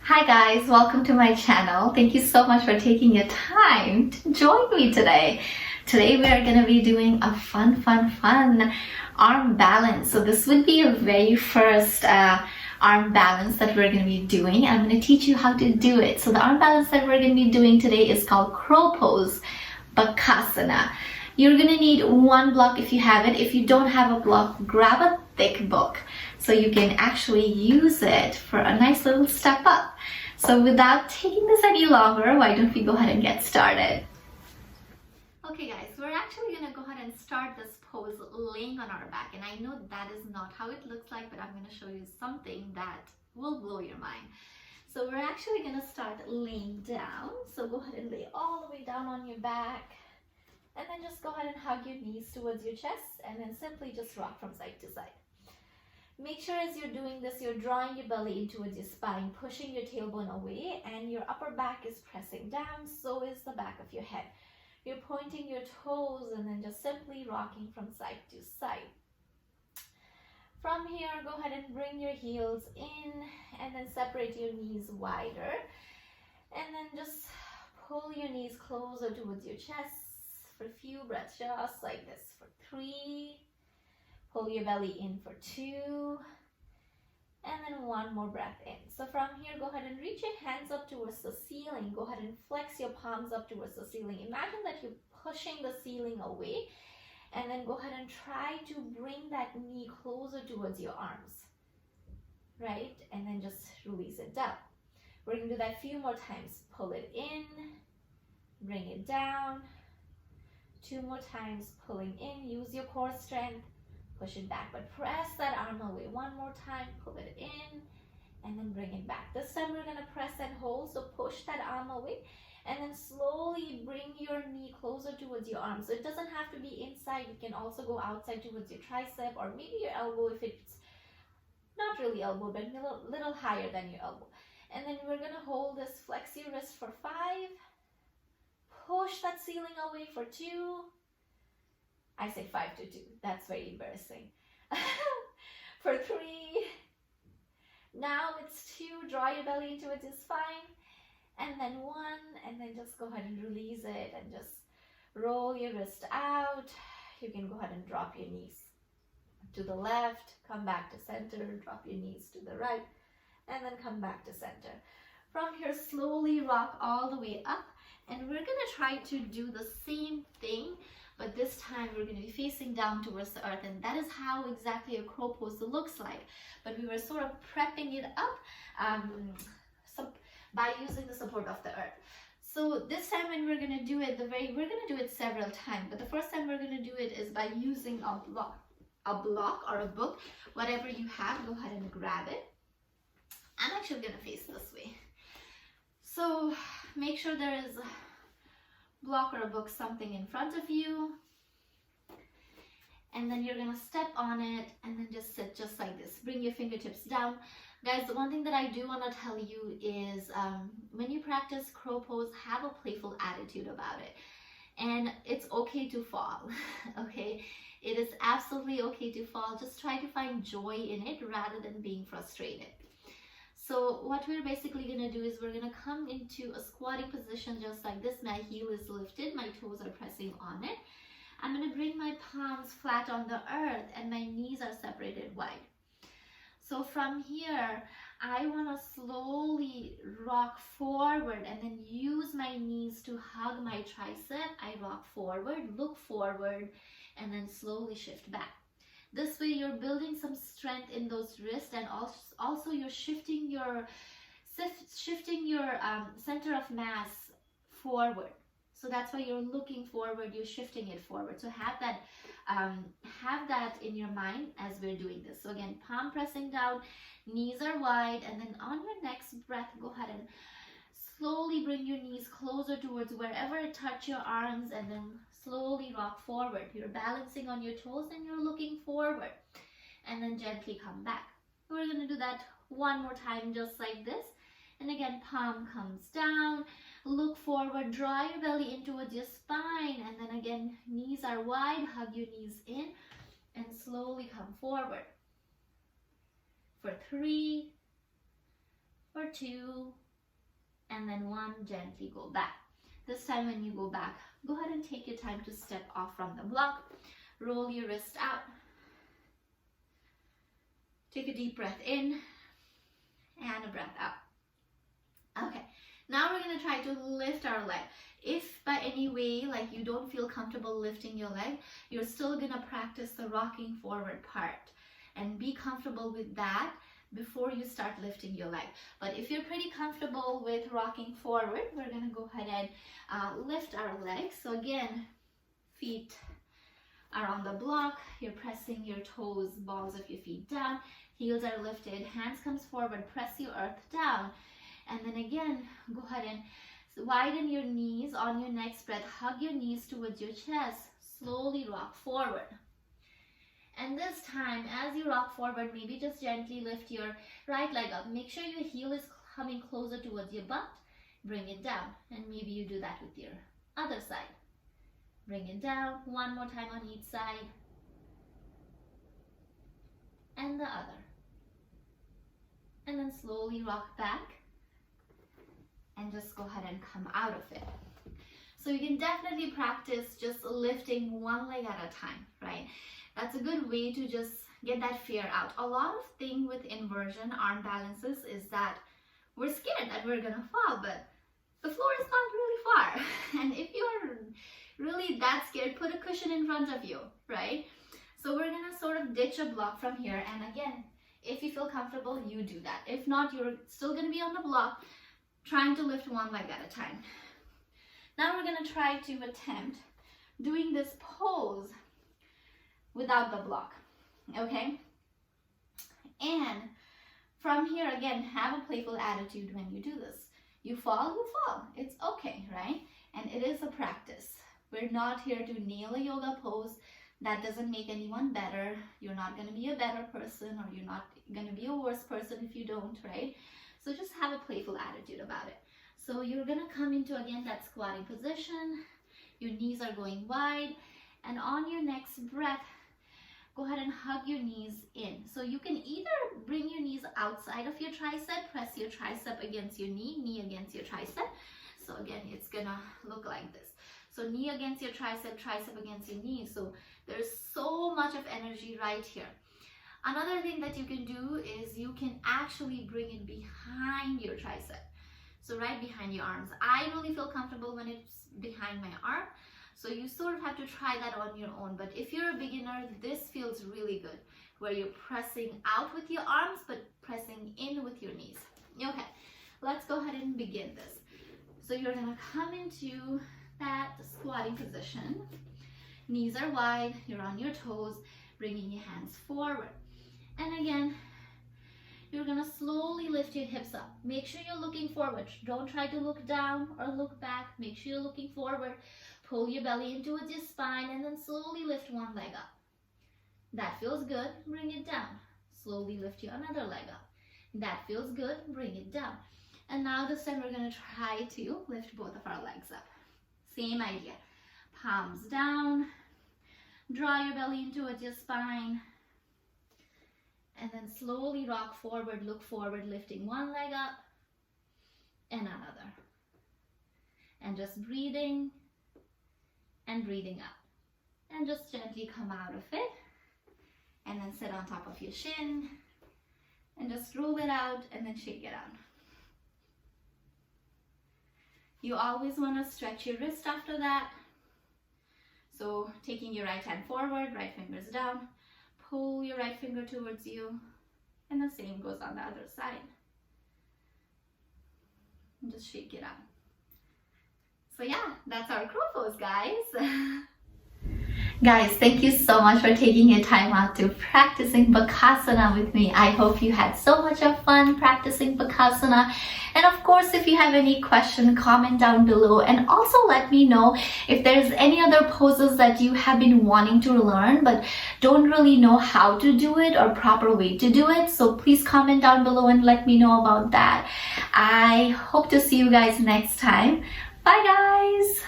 Hi guys, welcome to my channel. Thank you so much for taking your time to join me today. Today we are going to be doing a fun arm balance. So this would be a very first arm balance that we're going to be doing. I'm going to teach you how to do it. So the arm balance that we're going to be doing today is called crow pose, Bakasana. You're going to need one block if you have it. If you don't have a block, grab a thick book so you can actually use it for a nice little step up. So without taking this any longer, why don't we go ahead and get started? Okay guys, we're actually going to go ahead and start this pose laying on our back. And I know that is not how it looks like, but I'm going to show you something that will blow your mind. So we're actually going to start laying down. So go ahead and lay all the way down on your back. And then just go ahead and hug your knees towards your chest and then simply just rock from side to side. Make sure as you're doing this, you're drawing your belly in towards your spine, pushing your tailbone away, and your upper back is pressing down, so is the back of your head. You're pointing your toes and then just simply rocking from side to side. From here, go ahead and bring your heels in and then separate your knees wider. And then just pull your knees closer towards your chest for a few breaths, just like this. For 3, pull your belly in for 2, and then 1 more breath in. So from here, go ahead and reach your hands up towards the ceiling. Go ahead and flex your palms up towards the ceiling. Imagine that you're pushing the ceiling away, and then go ahead and try to bring that knee closer towards your arms, right? And then just release it down. We're going to do that a few more times. Pull it in, bring it down. 2 more times, pulling in. Use your core strength. Push it back, but press that arm away. 1 more time, pull it in, and then bring it back. This time we're going to press and hold, so push that arm away, and then slowly bring your knee closer towards your arm. So it doesn't have to be inside. You can also go outside towards your tricep, or maybe your elbow if it's not really elbow, but a little higher than your elbow. And then we're going to hold this, flex your wrist for 5, push that ceiling away for 2, I say 5 to 2. That's very embarrassing. For 3. Now it's 2. Draw your belly into its spine. And then 1. And then just go ahead and release it. And just roll your wrist out. You can go ahead and drop your knees to the left. Come back to center. Drop your knees to the right. And then come back to center. From here, slowly rock all the way up. And we're going to try to do the same thing, but this time we're going to be facing down towards the earth, and that is how exactly a crow pose looks like. But we were sort of prepping it up by using the support of the earth. So this time when we're going to do it, we're going to do it several times, but the first time we're going to do it is by using a block or a book, whatever you have. Go ahead and grab it. I'm actually going to face this way. So make sure there is a block or a book, something in front of you. And then you're going to step on it and then just sit just like this. Bring your fingertips down. Guys, the one thing that I do want to tell you is when you practice crow pose, have a playful attitude about it. And it's okay to fall, okay? It is absolutely okay to fall. Just try to find joy in it rather than being frustrated. So what we're basically going to do is we're going to come into a squatting position just like this. My heel is lifted, my toes are pressing on it. I'm going to bring my palms flat on the earth and my knees are separated wide. So from here, I want to slowly rock forward and then use my knees to hug my tricep. I rock forward, look forward, and then slowly shift back. This way you're building some strength in those wrists, and also you're shifting your center of mass forward. So that's why you're looking forward, you're shifting it forward. So have that in your mind as we're doing this. So again, palm pressing down, knees are wide, and then on your next breath, go ahead and slowly bring your knees closer towards wherever it touch your arms, and then slowly rock forward. You're balancing on your toes and you're looking forward, and then gently come back. We're going to do that 1 more time just like this. And again, palm comes down, look forward, draw your belly in towards your spine, and then again, knees are wide, hug your knees in, and slowly come forward. For 3, or 2, and then 1, gently go back. This time when you go back, go ahead and take your time to step off from the block. Roll your wrist out. Take a deep breath in and a breath out. Okay, now we're going to try to lift our leg. If by any way like you don't feel comfortable lifting your leg, you're still going to practice the rocking forward part and be comfortable with that before you start lifting your leg. But if you're pretty comfortable with rocking forward, we're going to go ahead and lift our legs. So again, feet are on the block. You're pressing your toes, balls of your feet down. Heels are lifted. Hands comes forward. Press your earth down. And then again, go ahead and widen your knees on your next breath. Hug your knees towards your chest. Slowly rock forward. And this time, as you rock forward, maybe just gently lift your right leg up. Make sure your heel is coming closer towards your butt. Bring it down. And maybe you do that with your other side. Bring it down. One more time on each side. And the other. And then slowly rock back. And just go ahead and come out of it. So you can definitely practice just lifting one leg at a time, right? That's a good way to just get that fear out. A lot of thing with inversion, arm balances, is that we're scared that we're gonna fall, but the floor is not really far. And if you're really that scared, put a cushion in front of you, right? So we're gonna sort of ditch a block from here. And again, if you feel comfortable, you do that. If not, you're still gonna be on the block, trying to lift one leg at a time. Now we're gonna try to attempt doing this pose without the block, okay? And from here, again, have a playful attitude when you do this. You fall, it's okay, right? And it is a practice. We're not here to nail a yoga pose. That doesn't make anyone better. You're not gonna be a better person, or you're not gonna be a worse person if you don't, right? So just have a playful attitude about it. So you're gonna come into, again, that squatting position. Your knees are going wide. And on your next breath, go ahead and hug your knees in. So you can either bring your knees outside of your tricep, press your tricep against your knee, knee against your tricep. So again, it's gonna look like this. So knee against your tricep, tricep against your knee. So there's so much of energy right here. Another thing that you can do is you can actually bring it behind your tricep. So right behind your arms. I really feel comfortable when it's behind my arm. So you sort of have to try that on your own. But if you're a beginner, this feels really good, where you're pressing out with your arms, but pressing in with your knees. Okay, let's go ahead and begin this. So you're gonna come into that squatting position. Knees are wide, you're on your toes, bringing your hands forward. And again, you're gonna slowly lift your hips up. Make sure you're looking forward. Don't try to look down or look back. Make sure you're looking forward. Pull your belly in towards your spine and then slowly lift one leg up. That feels good, bring it down. Slowly lift your another leg up. That feels good, bring it down. And now this time we're gonna try to lift both of our legs up. Same idea. Palms down. Draw your belly in towards your spine. And then slowly rock forward, look forward, lifting one leg up and another. And just breathing and breathing up. And just gently come out of it. And then sit on top of your shin. And just roll it out and then shake it out. You always want to stretch your wrist after that. So taking your right hand forward, right fingers down. Pull your right finger towards you, and the same goes on the other side. And just shake it out. So yeah, that's our crow pose, guys. Guys, thank you so much for taking your time out to practicing Bakasana with me. I hope you had so much of fun practicing Bakasana. And of course, if you have any question, comment down below. And also let me know if there's any other poses that you have been wanting to learn but don't really know how to do it or proper way to do it. So please comment down below and let me know about that. I hope to see you guys next time. Bye guys!